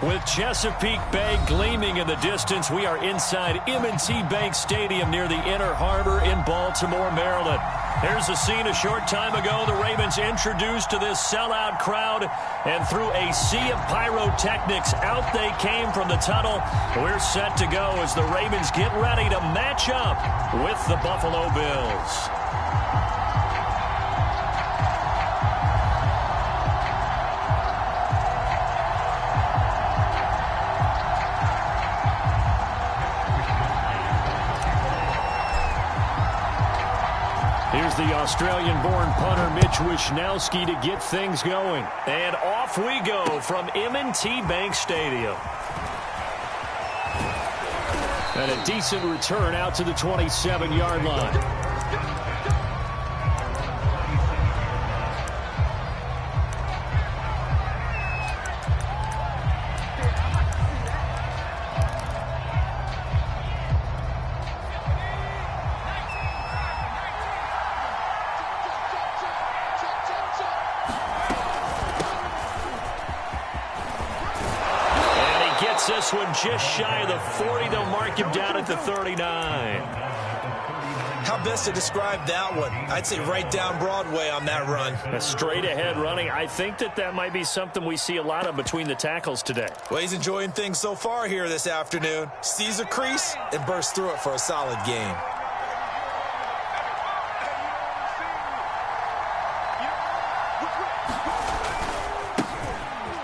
With Chesapeake Bay gleaming in the distance, we are inside M&T Bank Stadium near the Inner Harbor in Baltimore, Maryland. Here's a scene a short time ago. The Ravens introduced to this sellout crowd, and through a sea of pyrotechnics, out they came from the tunnel. We're set to go as the Ravens get ready to match up with the Buffalo Bills. Here's the Australian-born punter Mitch Wishnowsky to get things going. And off we go from M&T Bank Stadium. And a decent return out to the 27-yard line. This one just shy of the 40. They'll mark him down at the 39. How best to describe that one? I'd say right down Broadway on that run. A straight ahead running. I think that might be something we see a lot of between the tackles today. Well, he's enjoying things so far here this afternoon. Sees a crease and bursts through it for a solid gain.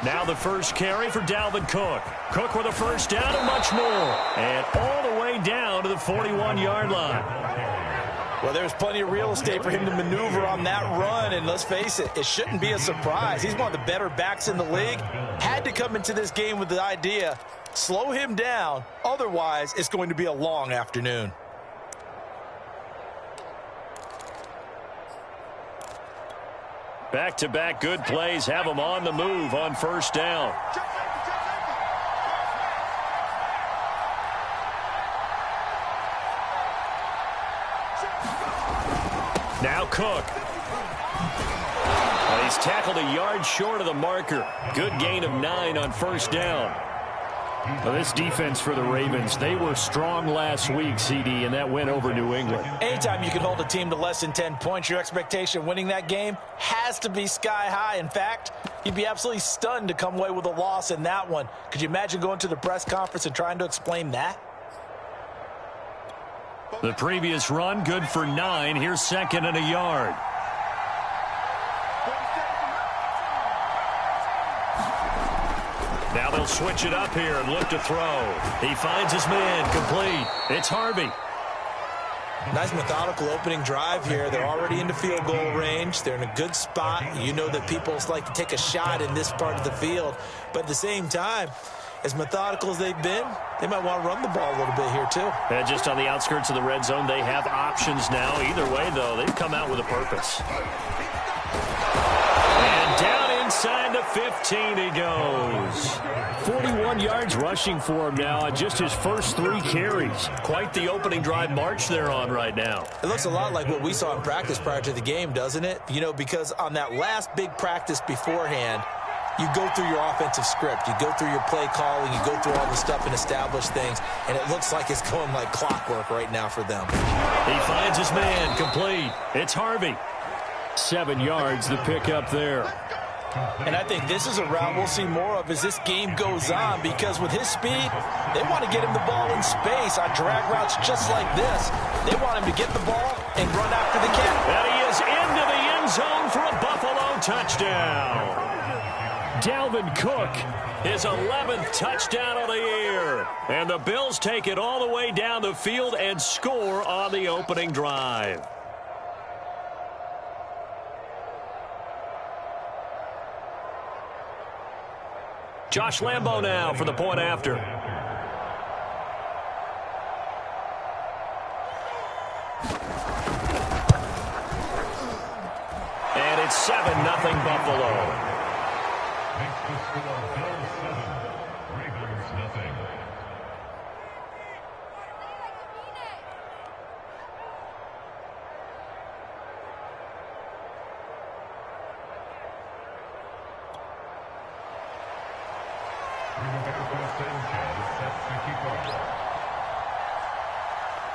Now the first carry for Dalvin Cook. Cook with a first down and much more. And all the way down to the 41-yard line. Well, there's plenty of real estate for him to maneuver on that run. And let's face it, it shouldn't be a surprise. He's one of the better backs in the league. Had to come into this game with the idea, slow him down. Otherwise, it's going to be a long afternoon. Back-to-back good plays have him on the move on first down. Now Cook. Well, he's tackled a yard short of the marker. Good gain of 9 on first down. Well, this defense for the Ravens, they were strong last week, CD, and that went over New England. Anytime you can hold a team to less than 10 points, your expectation of winning that game has to be sky high. In fact, you'd be absolutely stunned to come away with a loss in that one. Could you imagine going to the press conference and trying to explain that? The previous run, good for 9. Here's second and a yard. Now they'll switch it up here and look to throw. He finds his man, complete. It's Harvey. Nice methodical opening drive here. They're already into field goal range. They're in a good spot. You know that people like to take a shot in this part of the field. But at the same time, as methodical as they've been, they might want to run the ball a little bit here too. And just on the outskirts of the red zone, they have options now. Either way, though, they've come out with a purpose. And down inside the 15 he goes. 41 yards rushing for him now on just his first 3 carries. Quite the opening drive march they're on right now. It looks a lot like what we saw in practice prior to the game, doesn't it? You know, because on that last big practice beforehand, you go through your offensive script. You go through your play calling. You go through all the stuff and establish things. And it looks like it's going like clockwork right now for them. He finds his man, complete. It's Harvey. 7 yards, the pickup there. And I think this is a route we'll see more of as this game goes on, because with his speed, they want to get him the ball in space on drag routes just like this. They want him to get the ball and run after the catch. And he is into the end zone for a Buffalo touchdown. Dalvin Cook, his 11th touchdown of the year. And the Bills take it all the way down the field and score on the opening drive. Josh Lambo now for the point after. And it's 7-0 Buffalo.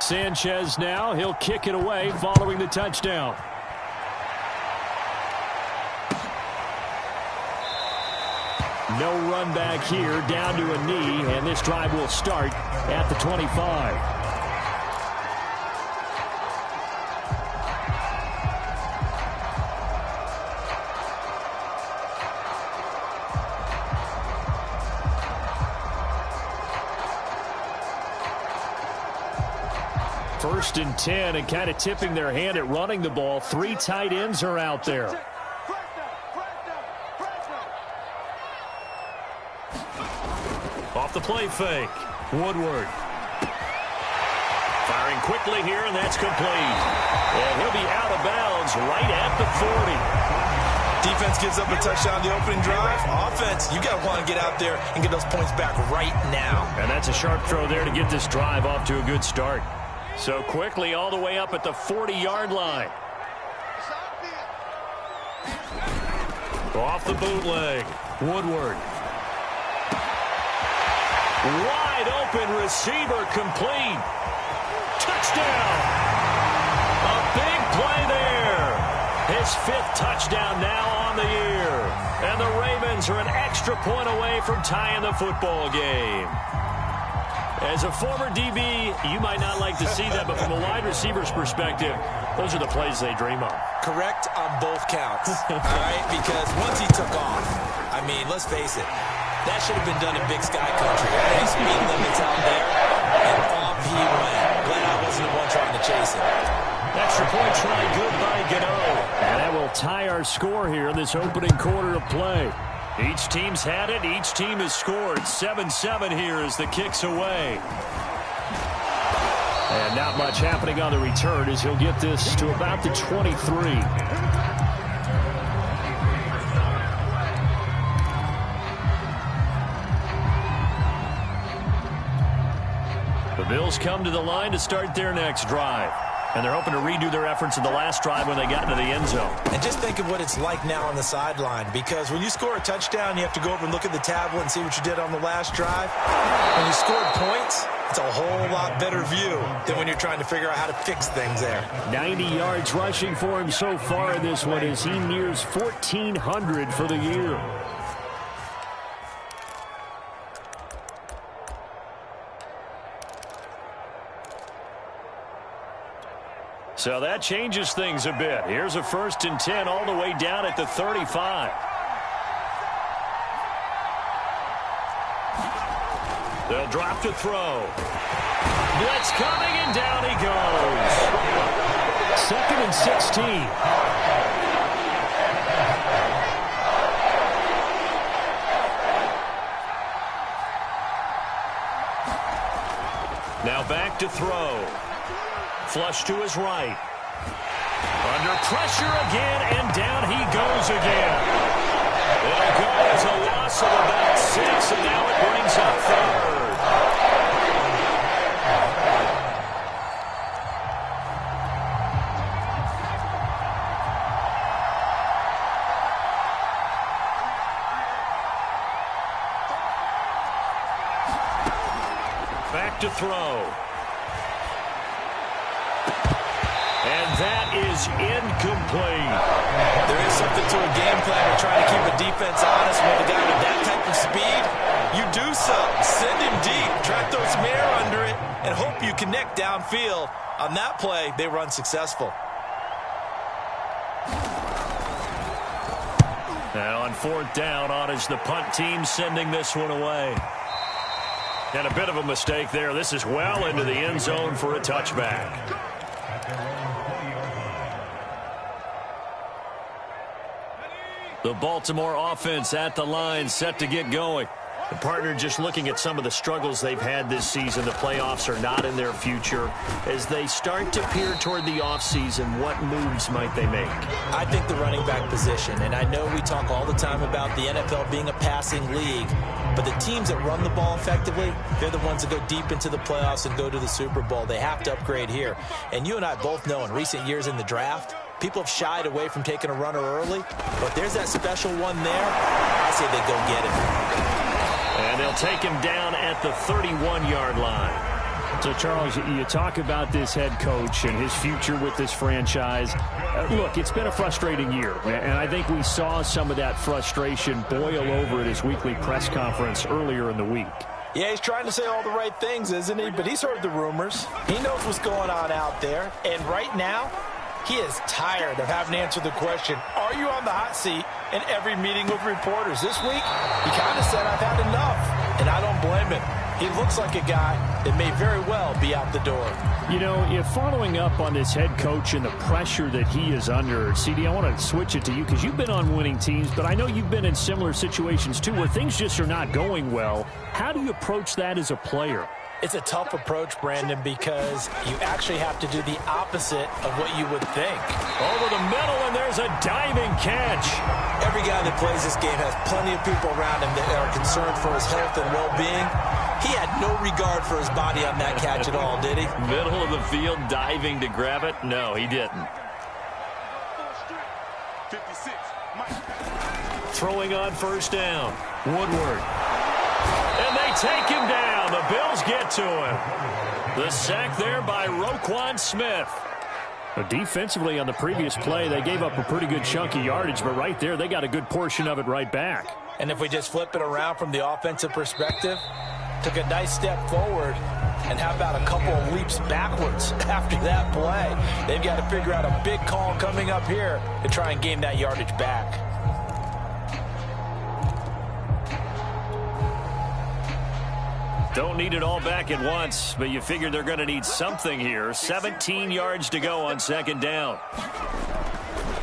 Sanchez now, he'll kick it away following the touchdown. No run back here, down to a knee, and this drive will start at the 25. First and 10, and kind of tipping their hand at running the ball. 3 tight ends are out there. Off the play fake. Woodward. Firing quickly here, and that's complete. And he'll be out of bounds right at the 40. Defense gives up a touchdown the opening drive. Offense, you got to want to get out there and get those points back right now. And that's a sharp throw there to get this drive off to a good start. So quickly all the way up at the 40-yard line. Off the bootleg. Woodward. Wide open receiver complete. Touchdown. A big play there. His 5th touchdown now on the year. And the Ravens are an extra point away from tying the football game. As a former DB, you might not like to see that, but from a wide receiver's perspective, those are the plays they dream of. Correct on both counts, all right? Because once he took off, I mean, let's face it, that should have been done in Big Sky Country. Right? Speed limits out there, and off he went. Glad I wasn't the one trying to chase him. Extra point try, good by Gano. And that will tie our score here in this opening quarter of play. Each team's had it. Each team has scored. 7-7 here as the kick's away. And not much happening on the return as he'll get this to about the 23. The Bills come to the line to start their next drive. And they're hoping to redo their efforts in the last drive when they got into the end zone. And just think of what it's like now on the sideline, because when you score a touchdown, you have to go over and look at the tablet and see what you did on the last drive. When you scored points, it's a whole lot better view than when you're trying to figure out how to fix things there. 90 yards rushing for him so far in this one as he nears 1,400 for the year. So that changes things a bit. Here's a 1st and 10 all the way down at the 35. They'll drop to throw. Blitz coming, and down he goes. 2nd and 16. Now back to throw. Flush to his right. Under pressure again, and down he goes again. It'll go as a loss of about 6, and now it brings up 3rd. Back to throw. And that is incomplete. There is something to a game plan of trying to keep a defense honest with a guy with that type of speed. You do something. Send him deep. Track those mare under it and hope you connect downfield. On that play, they run successful. Now on 4th down, on is the punt team sending this one away. And a bit of a mistake there. This is well into the end zone for a touchback. The Baltimore offense at the line, set to get going. The partner just looking at some of the struggles they've had this season. The playoffs are not in their future. As they start to peer toward the offseason, what moves might they make? I think the running back position, and I know we talk all the time about the NFL being a passing league, but the teams that run the ball effectively, they're the ones that go deep into the playoffs and go to the Super Bowl. They have to upgrade here. And you and I both know in recent years in the draft, people have shied away from taking a runner early, but there's that special one there. I say they go get it. And they'll They'll take him down at the 31-yard line. So, Charles, you talk about this head coach and his future with this franchise. Look, it's been a frustrating year, and I think we saw some of that frustration boil over at his weekly press conference earlier in the week. Yeah, he's trying to say all the right things, isn't he? But he's heard the rumors. He knows what's going on out there. And right now, he is tired of having to answer the question, are you on the hot seat in every meeting with reporters? This week, he kind of said, I've had enough. And I don't blame him. He looks like a guy that may very well be out the door. You know, if following up on this head coach and the pressure that he is under, CD, I want to switch it to you because you've been on winning teams, but I know you've been in similar situations too where things just are not going well. How do you approach that as a player? It's a tough approach, Brandon, because you actually have to do the opposite of what you would think. Over the middle, and there's a diving catch. Every guy that plays this game has plenty of people around him that are concerned for his health and well-being. He had no regard for his body on that catch at all, did he? Middle of the field, diving to grab it? No, he didn't. Throwing on first down. Woodward. And they take him down. The Bills get to him. The sack there by Roquan Smith. Defensively on the previous play, they gave up a pretty good chunk of yardage, but right there, they got a good portion of it right back. And if we just flip it around from the offensive perspective, took a nice step forward, and how about a couple of leaps backwards after that play? They've got to figure out a big call coming up here to try and gain that yardage back. Don't need it all back at once, but you figure they're going to need something here. 17 yards to go on second down.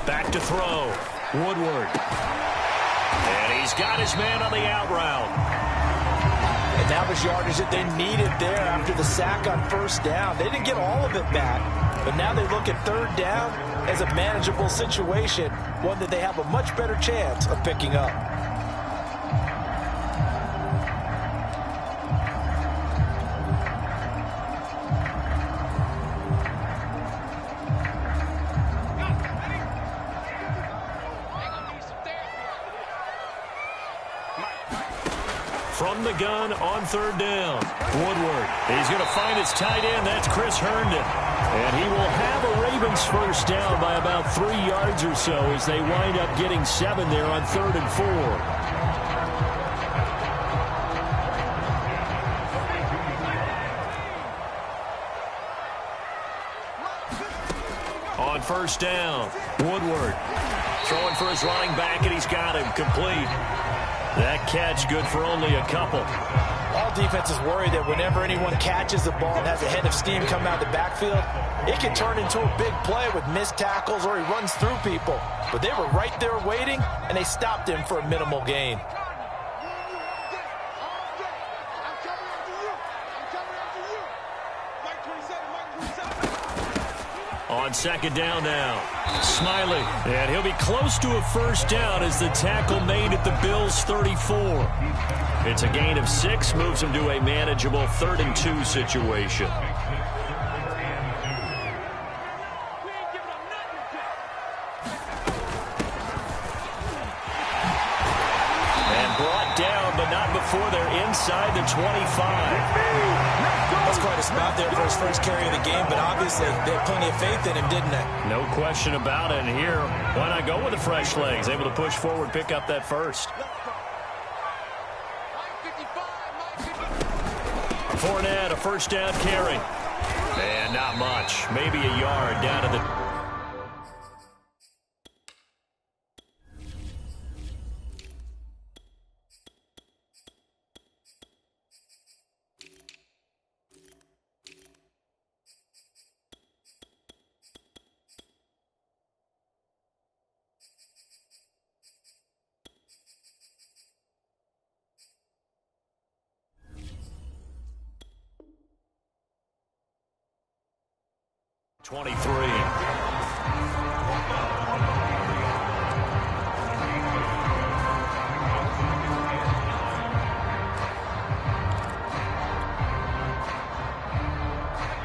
Back to throw. Woodward. And he's got his man on the out route. And that was yardage that they needed there after the sack on first down. They didn't get all of it back, but now they look at third down as a manageable situation, one that they have a much better chance of picking up. From the gun on third down. Woodward. He's going to find his tight end. That's Chris Herndon. And he will have a Ravens first down by about 3 yards or so as they wind up getting 7 there on 3rd and 4. On first down, Woodward throwing for his running back, and he's got him complete. That catch good for only a couple. All defenses worry that whenever anyone catches the ball and has a head of steam coming out of the backfield, it can turn into a big play with missed tackles or he runs through people. But they were right there waiting, and they stopped him for a minimal gain. On second down now, Smiley, and he'll be close to a first down as the tackle made at the Bills' 34. It's a gain of 6, moves him to a manageable 3rd and 2 situation. And brought down, but not before they're inside the 25. That's quite a spot there for his first carry of the game, but obviously they had plenty of faith in him, didn't they? No question about it. And here, why not go with the fresh legs? Able to push forward, pick up that first. Fournette, a first down carry. And not much. Maybe a yard down to the...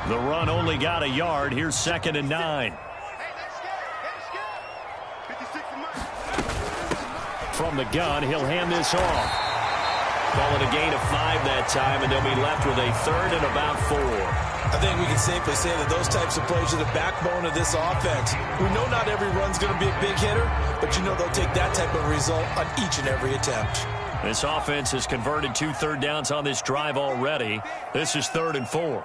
The run only got a yard. Here's 2nd and 9. From the gun, he'll hand this off. Call it and a gain of 5 that time, and they'll be left with a 3rd and about 4. I think we can safely say that those types of plays are the backbone of this offense. We know not every run's going to be a big hitter, but you know they'll take that type of result on each and every attempt. This offense has converted 2 third downs on this drive already. This is 3rd and 4.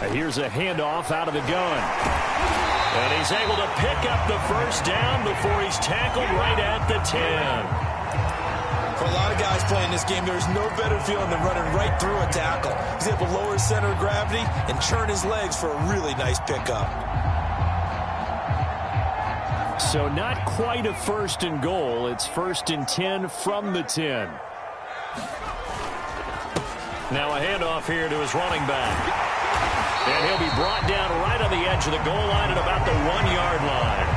Here's a handoff out of the gun. And he's able to pick up the first down before he's tackled right at the 10. For a lot of guys playing this game, there's no better feeling than running right through a tackle. He's able to lower his center of gravity and churn his legs for a really nice pickup. So not quite a 1st and goal. It's 1st and 10 from the 10. Now a handoff here to his running back. And he'll be brought down right on the edge of the goal line at about the 1-yard line.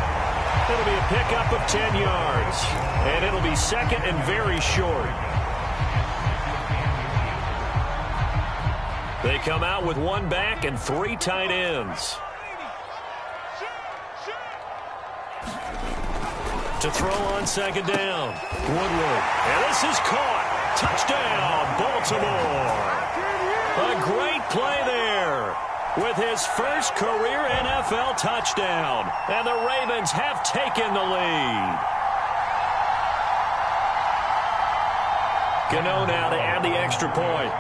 It'll be a pickup of 10 yards. And it'll be 2nd and very short. They come out with 1 back and 3 tight ends. To throw on 2nd down. Woodward. And this is caught. Touchdown, Baltimore. A great play there. With his first career NFL touchdown. And the Ravens have taken the lead. Gano now to add the extra point.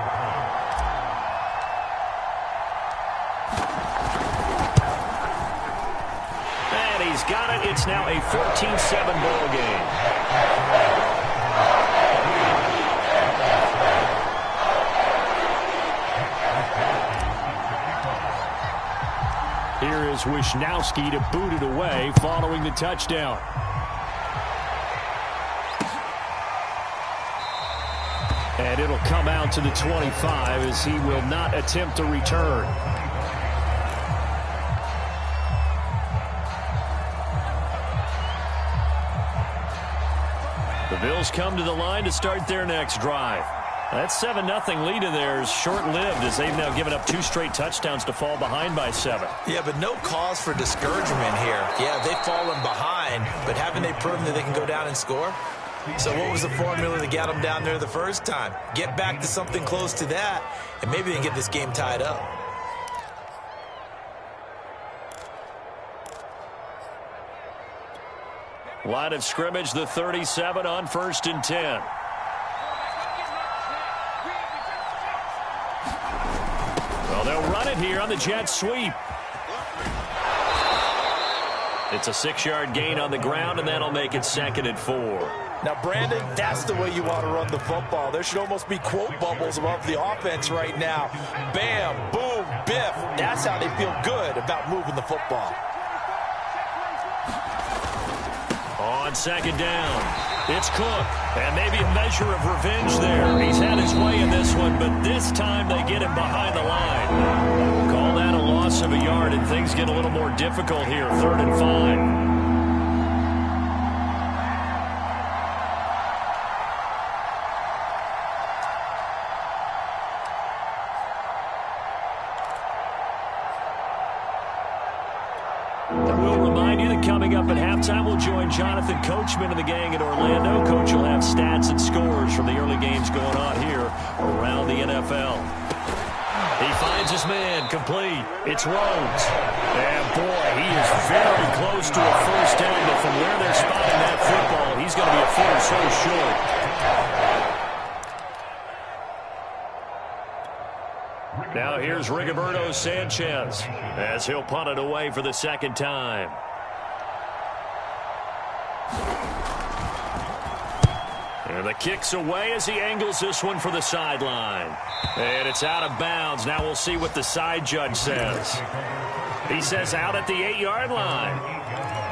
And he's got it. It's now a 14-7 ball game. Here is Wisnowski to boot it away following the touchdown. And it'll come out to the 25 as he will not attempt a return. The Bills come to the line to start their next drive. That 7-0 lead of theirs short-lived as they've now given up 2 straight touchdowns to fall behind by 7. Yeah, but no cause for discouragement here. Yeah, they've fallen behind, but haven't they proven that they can go down and score? So what was the formula that got them down there the first time? Get back to something close to that, and maybe they can get this game tied up. Line of scrimmage, the 37 on 1st and 10. Well, they'll run it here on the jet sweep. It's a 6-yard gain on the ground, and that'll make it 2nd and 4. Now, Brandon, that's the way you want to run the football. There should almost be quote bubbles above the offense right now. Bam, boom, biff. That's how they feel good about moving the football. On 2nd down, it's Cook. And maybe a measure of revenge there. He's had his way in this one, but this time they get him behind the line. Call that a loss of a yard, and things get a little more difficult here. 3rd and 5. Coming up at halftime, we'll join Jonathan Coachman and the gang in Orlando. Coach will have stats and scores from the early games going on here around the NFL. He finds his man, complete. It's Rhodes. And boy, he is very close to a first down, but from where they're spotting that football, he's going to be a foot or so short. Now here's Rigoberto Sanchez as he'll punt it away for the 2nd time. And the kick's away as he angles this one for the sideline. And it's out of bounds. Now we'll see what the side judge says. He says out at the 8-yard line.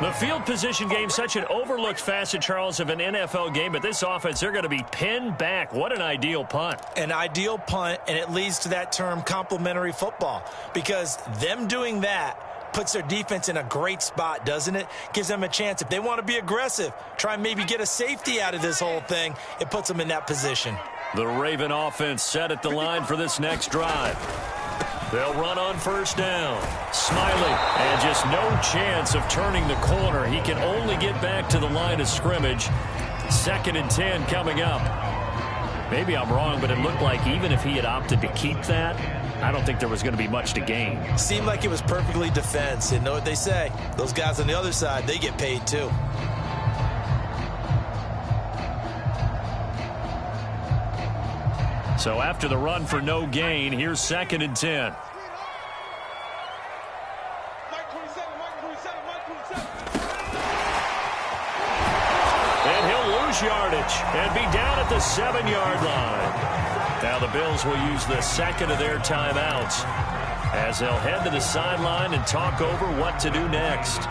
The field position game, such an overlooked facet, Charles, of an NFL game. But this offense, they're going to be pinned back. What an ideal punt. An ideal punt, and it leads to that term complementary football. Because them doing that puts their defense in a great spot, doesn't it? Gives them a chance. If they want to be aggressive, try and maybe get a safety out of this whole thing, it puts them in that position. The Raven offense set at the line for this next drive. They'll run on 1st down. Smiley, and just no chance of turning the corner. He can only get back to the line of scrimmage. 2nd and 10 coming up. Maybe I'm wrong, but it looked like even if he had opted to keep that, I don't think there was going to be much to gain. Seemed like it was perfectly defense. And know what they say? Those guys on the other side, they get paid too. So after the run for no gain, here's 2nd and 10. And he'll lose yardage and be down at the 7-yard line. Now the Bills will use the second of their timeouts as they'll head to the sideline and talk over what to do next.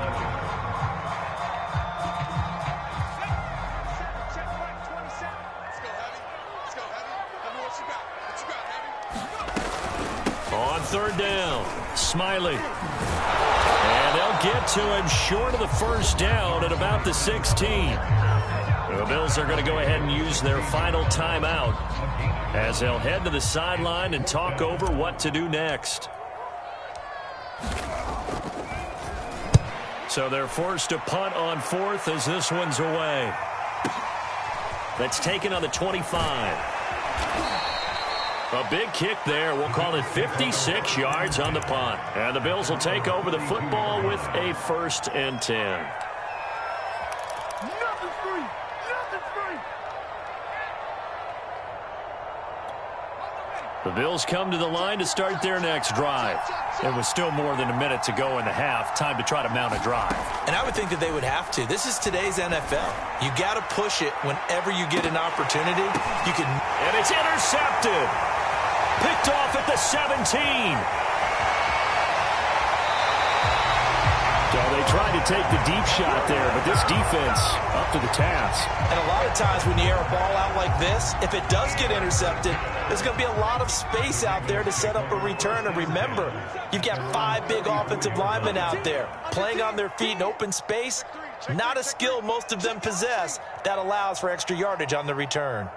On 3rd down, Smiley. And they'll get to him short of the 1st down at about the 16. The Bills are going to go ahead and use their final timeout as they'll head to the sideline and talk over what to do next. So they're forced to punt on 4th as this one's away. That's taken on the 25. A big kick there. We'll call it 56 yards on the punt. And the Bills will take over the football with a 1st and 10. The Bills come to the line to start their next drive. And with still more than a minute to go in the half, time to try to mount a drive. And I would think that they would have to. This is today's NFL. You got to push it whenever you get an opportunity. You can. And it's intercepted. Picked off at the 17. So they tried to take the deep shot there, but this defense up to the task. And a lot of times when you air a ball out like this, if it does get intercepted, there's going to be a lot of space out there to set up a return. And remember, you've got 5 big offensive linemen out there playing on their feet in open space. Not a skill most of them possess that allows for extra yardage on the return.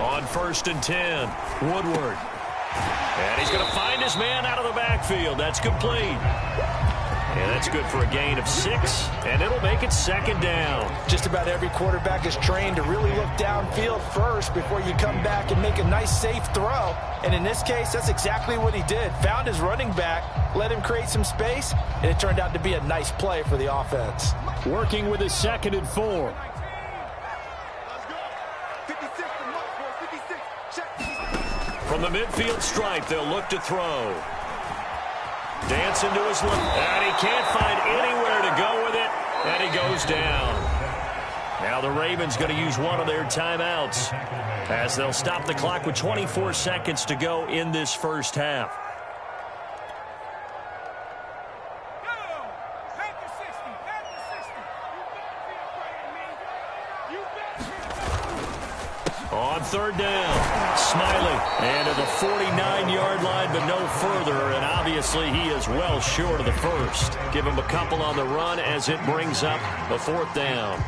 On 1st and 10, Woodward. And he's going to find his man out of the backfield. That's complete. And that's good for a gain of 6, and it'll make it 2nd down. Just about every quarterback is trained to really look downfield first before you come back and make a nice, safe throw. And in this case, that's exactly what he did. Found his running back, let him create some space, and it turned out to be a nice play for the offense. Working with his 2nd and 4. From the midfield stripe, they'll look to throw. Dancing to his left, and he can't find anywhere to go with it, and he goes down. Now the Ravens going to use one of their timeouts as they'll stop the clock with 24 seconds to go in this 1st half. On 3rd down, Smiley. And to the 49-yard line, but no further. And obviously, he is well short of the 1st. Give him a couple on the run as it brings up the 4th down.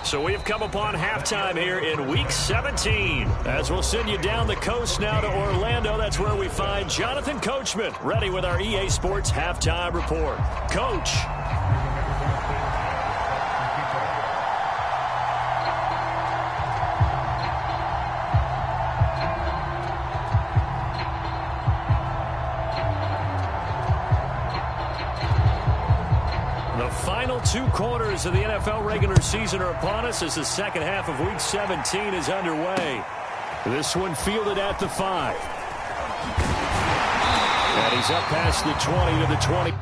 So we have come upon halftime here in Week 17. As we'll send you down the coast now to Orlando. That's where we find Jonathan Coachman ready with our EA Sports Halftime Report. Coach. The final 2 quarters of the NFL regular season are upon us as the 2nd half of Week 17 is underway. This one fielded at the 5. And he's up past the 20 to the 20.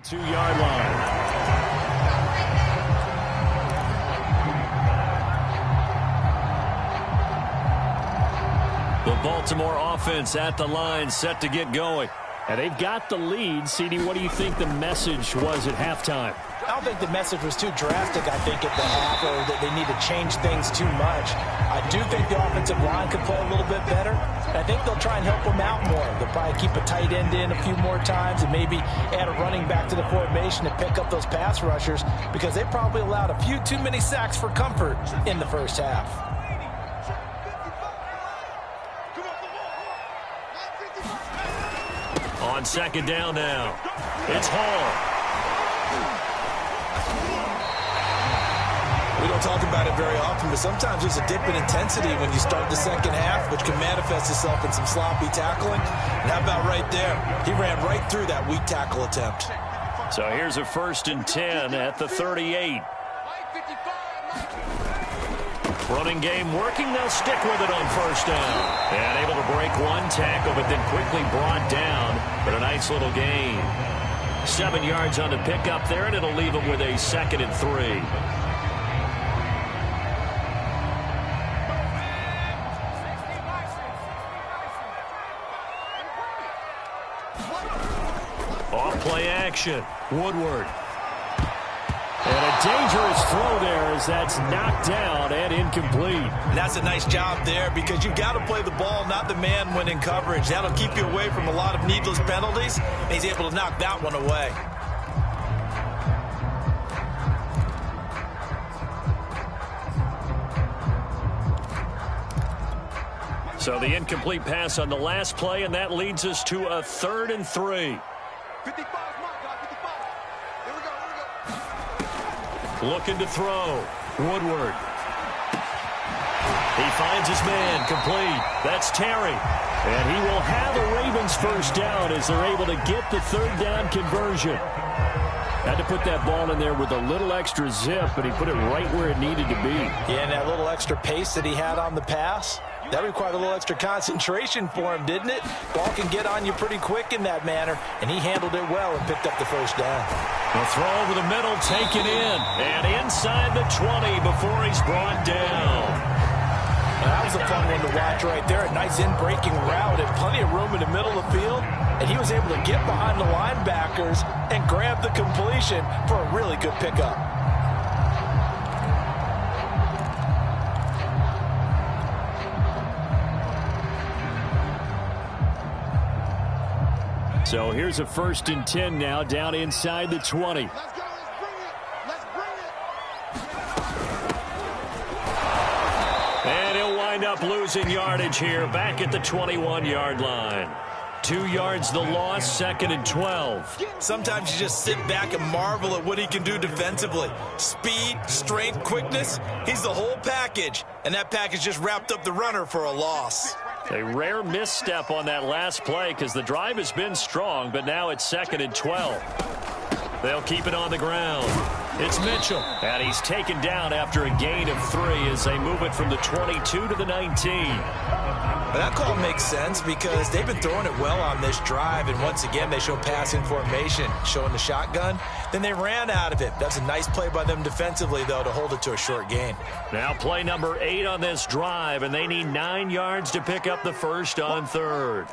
2-yard line. The Baltimore offense at the line, set to get going. And they've got the lead. CD, what do you think the message was at halftime? I don't think the message was too drastic, I think, at the half, or that they need to change things too much. I do think the offensive line could play a little bit better. I think they'll try and help them out more. They'll probably keep a tight end in a few more times and maybe add a running back to the formation to pick up those pass rushers, because they probably allowed a few too many sacks for comfort in the first half. On second down now, it's Hall. We don't talk about it very often, but sometimes there's a dip in intensity when you start the second half, which can manifest itself in some sloppy tackling. And how about right there? He ran right through that weak tackle attempt. So here's a 1st and 10 at the 38. Running game working. They'll stick with it on 1st down. And able to break one tackle, but then quickly brought down. But a nice little gain. 7 yards on the pickup there, and it'll leave them with a 2nd and 3. Off-play action. Woodward. And a dangerous throw there as that's knocked down and incomplete. And that's a nice job there, because you've got to play the ball, not the man when in coverage. That'll keep you away from a lot of needless penalties. And he's able to knock that one away. So the incomplete pass on the last play, and that leads us to a 3rd and 3. 55, here we go. Looking to throw. Woodward. He finds his man, complete. That's Terry. And he will have a Ravens 1st down as they're able to get the 3rd down conversion. Had to put that ball in there with a little extra zip, but he put it right where it needed to be. Yeah, and that little extra pace that he had on the pass, that required a little extra concentration for him, didn't it? Ball can get on you pretty quick in that manner, and he handled it well and picked up the 1st down. The throw over the middle, taken in, and inside the 20 before he's brought down. That was a fun one to watch right there. A nice in-breaking route and plenty of room in the middle of the field, and he was able to get behind the linebackers and grab the completion for a really good pickup. So here's a 1st and 10 now, down inside the 20. Let's go, let's bring it. And he'll wind up losing yardage here, back at the 21-yard line. 2 yards the loss, 2nd and 12. Sometimes you just sit back and marvel at what he can do defensively. Speed, strength, quickness, he's the whole package. And that package just wrapped up the runner for a loss. A rare misstep on that last play because the drive has been strong, but now it's 2nd and 12. They'll keep it on the ground. It's Mitchell, and he's taken down after a gain of 3 as they move it from the 22 to the 19. But that call makes sense because they've been throwing it well on this drive, and once again they show passing formation, showing the shotgun. Then they ran out of it. That's a nice play by them defensively, though, to hold it to a short gain. Now play number 8 on this drive, and they need 9 yards to pick up the 1st on 3rd.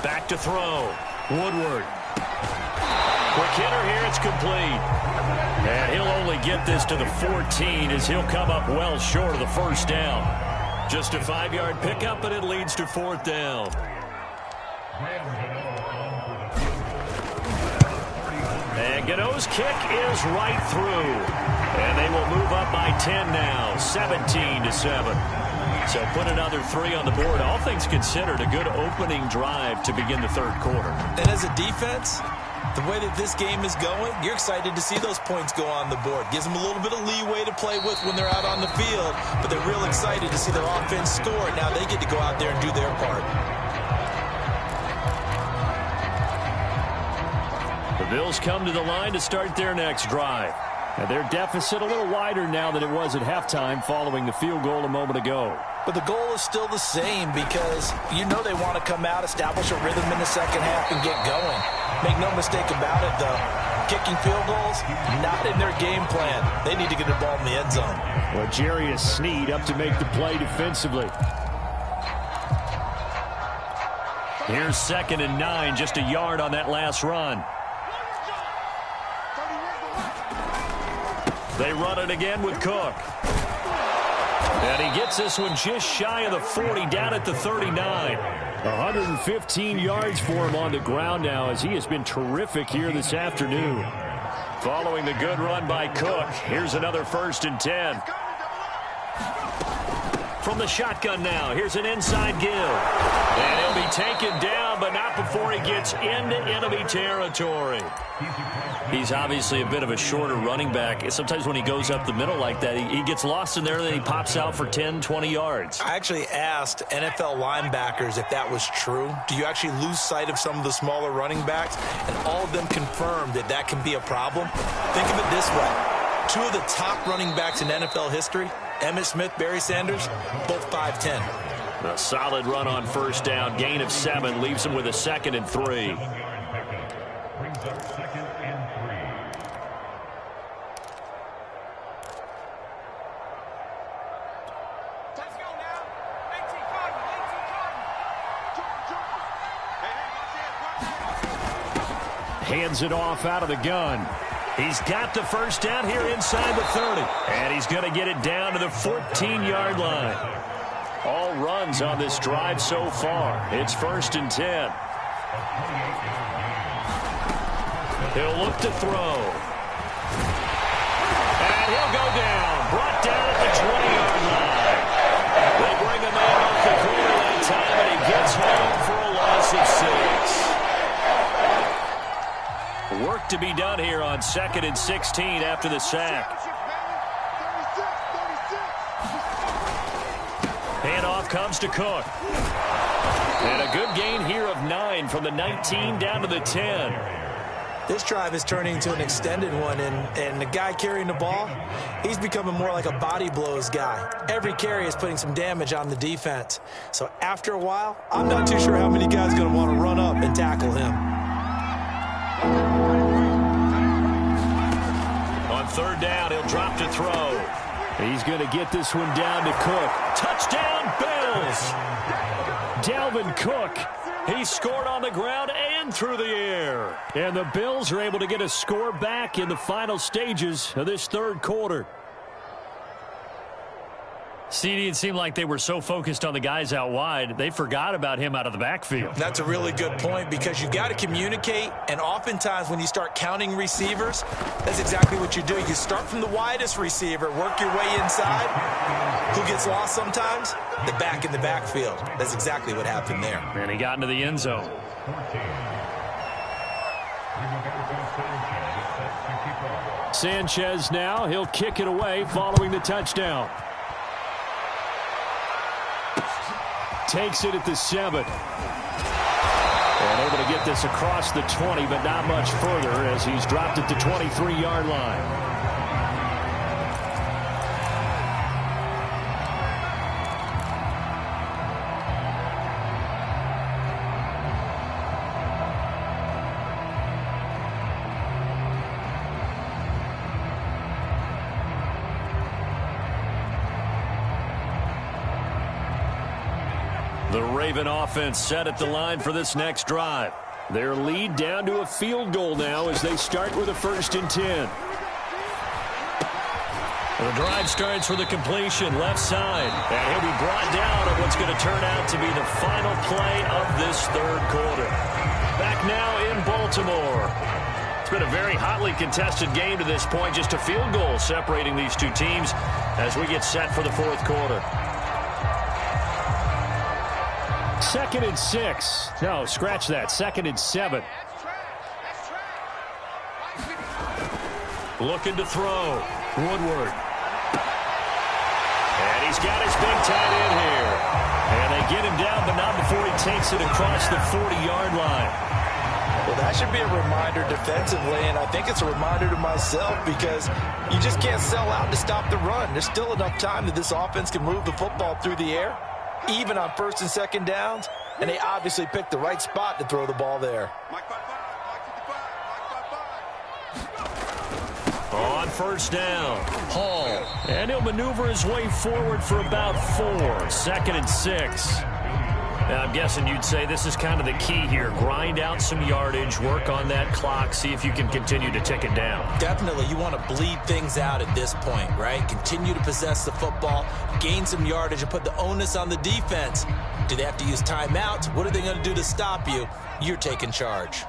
Back to throw. Woodward. Quick hitter here. It's complete. And he'll only get this to the 14 as he'll come up well short of the 1st down. Just a 5-yard pickup, but it leads to 4th down. And Gano's kick is right through. And they will move up by 10 now, 17-7. So put another 3 on the board. All things considered, a good opening drive to begin the 3rd quarter. And as a defense, the way that this game is going, you're excited to see those points go on the board. Gives them a little bit of leeway to play with when they're out on the field, but they're real excited to see their offense score. Now they get to go out there and do their part. The Bills come to the line to start their next drive. And their deficit a little wider now than it was at halftime following the field goal a moment ago. But the goal is still the same because you know they want to come out, establish a rhythm in the second half, and get going. Make no mistake about it, though. Kicking field goals, not in their game plan. They need to get the ball in the end zone. Well, Jarius Sneed up to make the play defensively. Here's 2nd and 9, just a yard on that last run. They run it again with Cook. And he gets this one just shy of the 40, down at the 39. 115 yards for him on the ground now as he has been terrific here this afternoon. Following the good run by Cook, here's another 1st and 10. From the shotgun now, here's an inside give. And he'll be taken down, but not before he gets into enemy territory. He's obviously a bit of a shorter running back. Sometimes when he goes up the middle like that, he gets lost in there, and then he pops out for 10, 20 yards. I actually asked NFL linebackers if that was true. Do you actually lose sight of some of the smaller running backs? And all of them confirmed that that can be a problem. Think of it this way. 2 of the top running backs in NFL history, Emmitt Smith, Barry Sanders, both 5'10". A solid run on 1st down. Gain of 7 leaves him with a 2nd and 3. Hands it off out of the gun. He's got the 1st down here inside the 30. And he's going to get it down to the 14-yard line. All runs on this drive so far. It's 1st and 10. He'll look to throw. And he'll go down. Brought down at the 20-yard line. They bring him in off the corner that time, and he gets home for a loss of 6. Work to be done here on 2nd and 16 after the sack. Handoff comes to Cook. And a good gain here of 9 from the 19 down to the 10. This drive is turning into an extended one, and the guy carrying the ball, he's becoming more like a body blows guy. Every carry is putting some damage on the defense. So after a while, I'm not too sure how many guys are going to want to run up and tackle him. On 3rd down, he'll drop to throw. He's going to get this one down to Cook. Touchdown, Bills! Dalvin Cook. He scored on the ground and through the air. And the Bills are able to get a score back in the final stages of this 3rd quarter. CD, it seemed like they were so focused on the guys out wide, they forgot about him out of the backfield. That's a really good point because you got to communicate, and oftentimes when you start counting receivers, that's exactly what you do. You start from the widest receiver, work your way inside. Who gets lost sometimes? The back in the backfield. That's exactly what happened there. And he got into the end zone. Sanchez now, he'll kick it away following the touchdown. Takes it at the 7. And able to get this across the 20, but not much further as he's dropped at the 23-yard line. The Raven offense set at the line for this next drive. Their lead down to a field goal now as they start with a 1st and 10. The drive starts with a completion left side. And he'll be brought down on what's going to turn out to be the final play of this 3rd quarter. Back now in Baltimore. It's been a very hotly contested game to this point. Just a field goal separating these two teams as we get set for the 4th quarter. 2nd and 6. No, scratch that. 2nd and 7. Looking to throw. Woodward. And he's got his big tight end here. And they get him down, but not before he takes it across the 40-yard line. Well, that should be a reminder defensively, and I think it's a reminder to myself because you just can't sell out to stop the run. There's still enough time that this offense can move the football through the air, even on first and second downs, and they obviously picked the right spot to throw the ball there. On first down, Hall. And he'll maneuver his way forward for about 4. 2nd and 6. Now, I'm guessing you'd say this is kind of the key here. Grind out some yardage, work on that clock, see if you can continue to tick it down. Definitely, you want to bleed things out at this point, right? Continue to possess the football, gain some yardage, and put the onus on the defense. Do they have to use timeouts? What are they going to do to stop you? You're taking charge.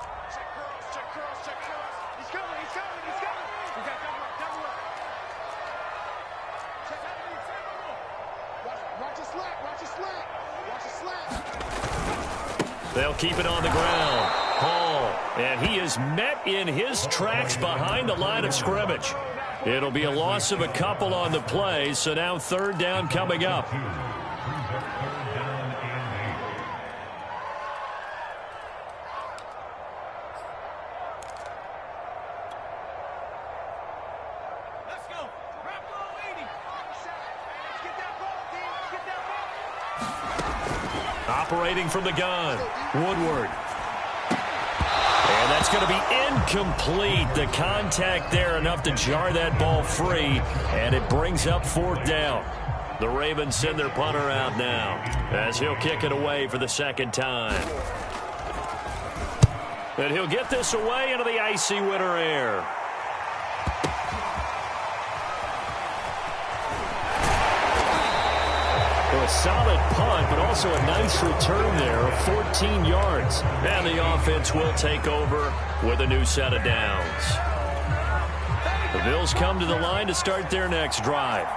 They'll keep it on the ground. Hall, and he is met in his tracks behind the line of scrimmage. It'll be a loss of a couple on the play, so now 3rd down coming up. Operating from the gun, Woodward. And that's going to be incomplete. The contact there enough to jar that ball free, and it brings up 4th down. The Ravens send their punter out now as he'll kick it away for the 2nd time. And he'll get this away into the icy winter air. A solid punt, but also a nice return there of 14 yards. And the offense will take over with a new set of downs. The Bills come to the line to start their next drive.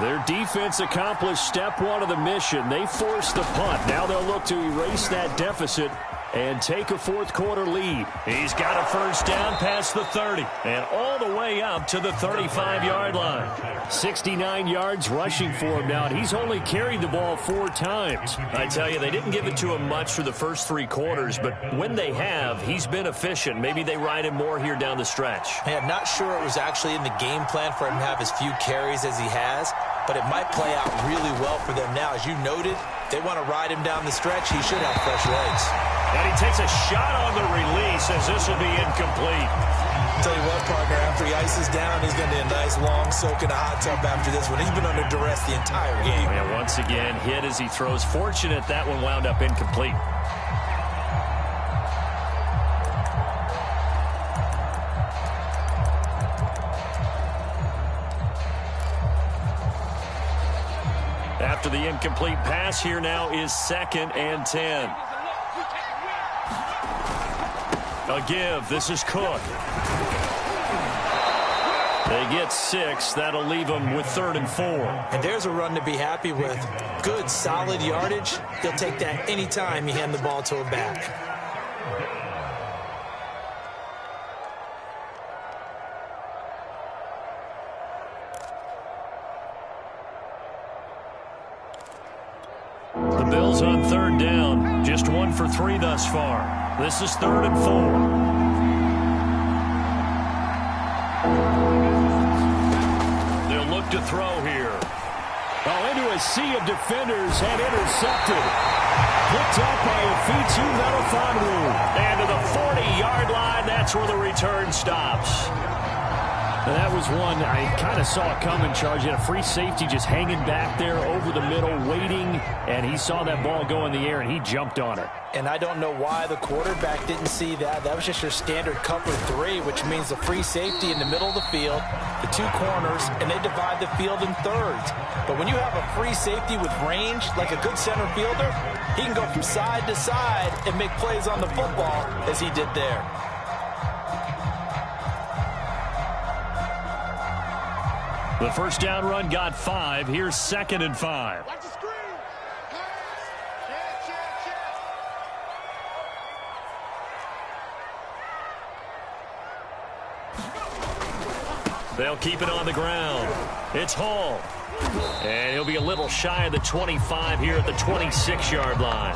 Their defense accomplished step 1 of the mission. They forced the punt. Now they'll look to erase that deficit and take a 4th quarter lead. He's got a 1st down past the 30 and all the way up to the 35-yard line. 69 yards rushing for him now, and he's only carried the ball 4 times. I tell you, they didn't give it to him much for the first 3 quarters, but when they have, he's been efficient. Maybe they ride him more here down the stretch. Hey, I'm not sure it was actually in the game plan for him to have as few carries as he has, but it might play out really well for them now. As you noted, they want to ride him down the stretch. He should have fresh legs. And he takes a shot on the release as this will be incomplete. I'll tell you what, partner, after he ices down, he's going to need a nice long soak in a hot tub after this one. He's been under duress the entire game. And once again, hit as he throws. Fortunate that one wound up incomplete. After the incomplete pass, here now is 2nd and 10. A give. This is Cook. They get 6. That'll leave them with 3rd and 4. And there's a run to be happy with. Good, solid yardage. They'll take that anytime you hand the ball to a back. The Bills on 3rd down. Just 1 for 3 thus far. This is 3rd and 4. They'll look to throw here. Oh, into a sea of defenders and intercepted. Picked up by Ofitu Melifonwu. And to the 40-yard line, that's where the return stops. And that was one I kind of saw it coming, Charge. He had a free safety just hanging back there over the middle, waiting, and he saw that ball go in the air, and he jumped on it. And I don't know why the quarterback didn't see that. That was just your standard cover 3, which means the free safety in the middle of the field, the 2 corners, and they divide the field in thirds. But when you have a free safety with range, like a good center fielder, he can go from side to side and make plays on the football as he did there. The 1st down run got 5. Here's 2nd and 5. Watch the screen. They'll keep it on the ground. It's Hall. And he'll be a little shy of the 25 here at the 26-yard line.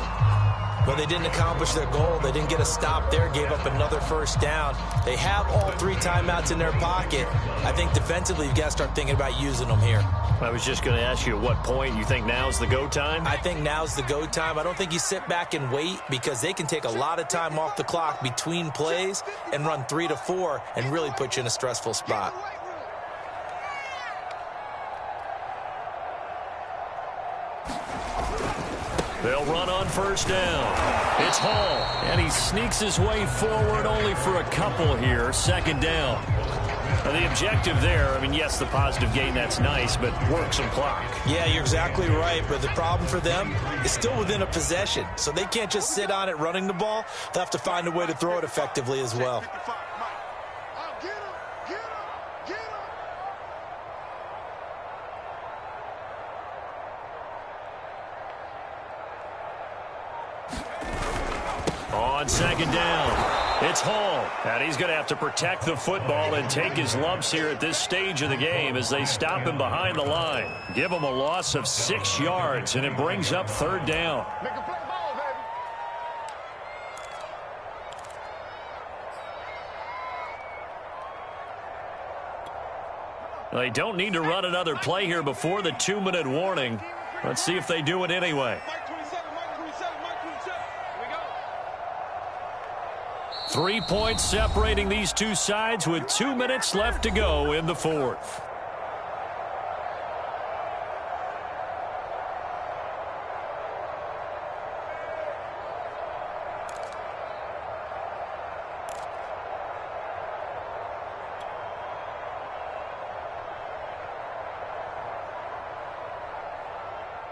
Well, they didn't accomplish their goal. They didn't get a stop there, gave up another first down. They have all 3 timeouts in their pocket. I think defensively you've got to start thinking about using them here. I was just going to ask you at what point you think now's the go time? I think now's the go time. I don't think you sit back and wait because they can take a lot of time off the clock between plays and run 3 to 4 and really put you in a stressful spot. They'll run on first down. It's Hall, and he sneaks his way forward only for a couple here. Second down. Now the objective there, I mean, yes, the positive gain, that's nice, but work some clock. Yeah, you're exactly right, but the problem for them is still within a possession, so they can't just sit on it running the ball. They'll have to find a way to throw it effectively as well. On second down, it's Hall, and he's going to have to protect the football and take his lumps here at this stage of the game as they stop him behind the line. Give him a loss of 6 yards, and it brings up third down. Make a play ball, baby. They don't need to run another play here before the 2-minute warning. Let's see if they do it anyway. Mike 27, Mike 27, Mike 27. Here we go. 3 points separating these two sides with 2 minutes left to go in the fourth.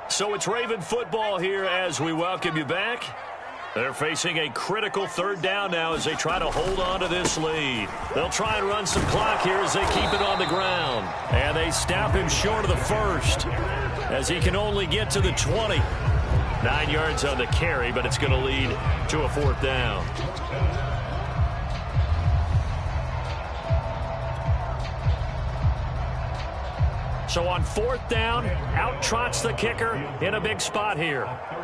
So it's Raven football here as we welcome you back. They're facing a critical third down now as they try to hold on to this lead. They'll try and run some clock here as they keep it on the ground. And they stop him short of the first as he can only get to the 20. 9 yards on the carry, but it's going to lead to a fourth down. So on fourth down, out trots the kicker in a big spot here.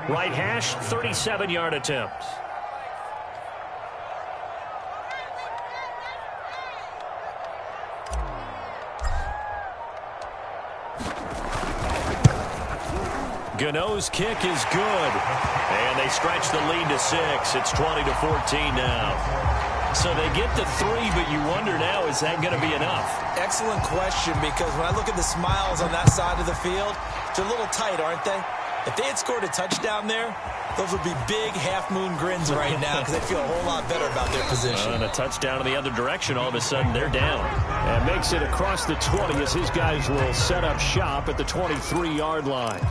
Right hash, 37-yard attempt. Gano's kick is good. And they stretch the lead to 6. It's 20-14 now. So they get to 3, but you wonder now, is that going to be enough? Excellent question, because when I look at the smiles on that side of the field, they're a little tight, aren't they? If they had scored a touchdown there, those would be big half-moon grins right now because they feel a whole lot better about their position. And a touchdown in the other direction, all of a sudden they're down. And makes it across the 20 as his guys will set up shop at the 23-yard line.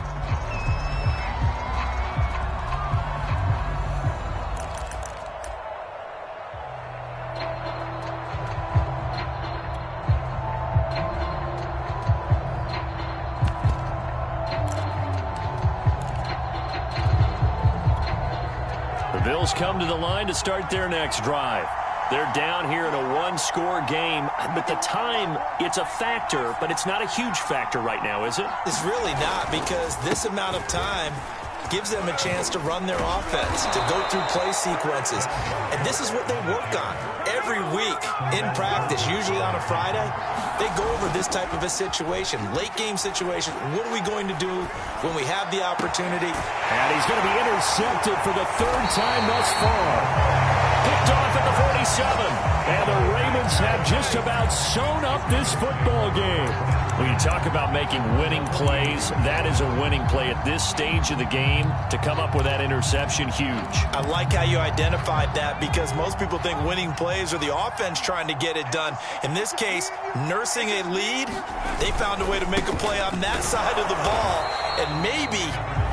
Bills come to the line to start their next drive. They're down here in a one-score game, but the time, it's a factor, but it's not a huge factor right now, is it? It's really not, because this amount of time gives them a chance to run their offense, to go through play sequences. And this is what they work on every week in practice, usually on a Friday. They go over this type of a situation, late game situation. What are we going to do when we have the opportunity? And he's going to be intercepted for the third time thus far. Picked off at the 47. And the Ravens have just about sewn up this football game. When you talk about making winning plays, that is a winning play at this stage of the game. To come up with that interception, huge. I like how you identified that, because most people think winning plays are the offense trying to get it done. In this case, nursing a lead, they found a way to make a play on that side of the ball and maybe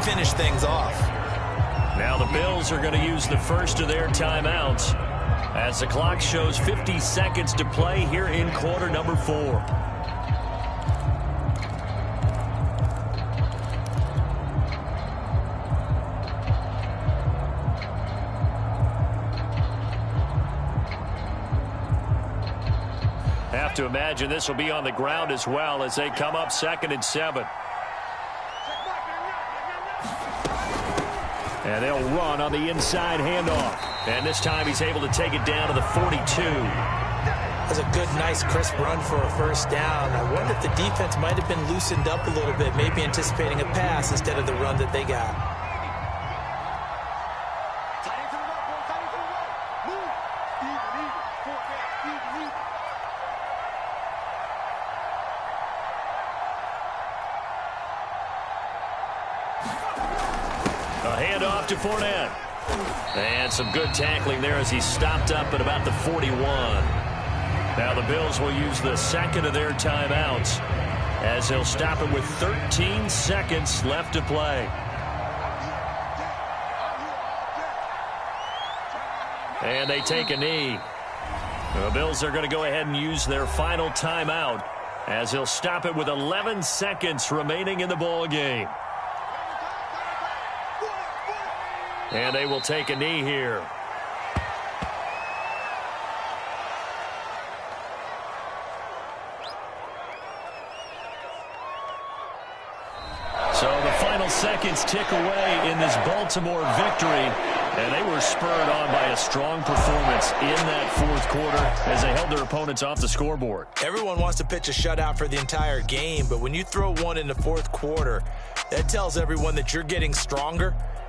finish things off. Now the Bills are going to use the first of their timeouts as the clock shows 50 seconds to play here in quarter number 4. Have to imagine this will be on the ground as well as they come up 2nd and 7. And they'll run on the inside handoff. And this time he's able to take it down to the 42. That's a good, nice, crisp run for a first down. I wonder if the defense might have been loosened up a little bit, maybe anticipating a pass instead of the run that they got. A handoff to Fournette. And some good tackling there as he stopped up at about the 41. Now the Bills will use the second of their timeouts as they'll stop it with 13 seconds left to play. And they take a knee. The Bills are going to go ahead and use their final timeout as they'll stop it with 11 seconds remaining in the ball game. And they will take a knee here. So the final seconds tick away in this Baltimore victory. And they were spurred on by a strong performance in that fourth quarter as they held their opponents off the scoreboard. Everyone wants to pitch a shutout for the entire game, but when you throw one in the fourth quarter, that tells everyone that you're getting stronger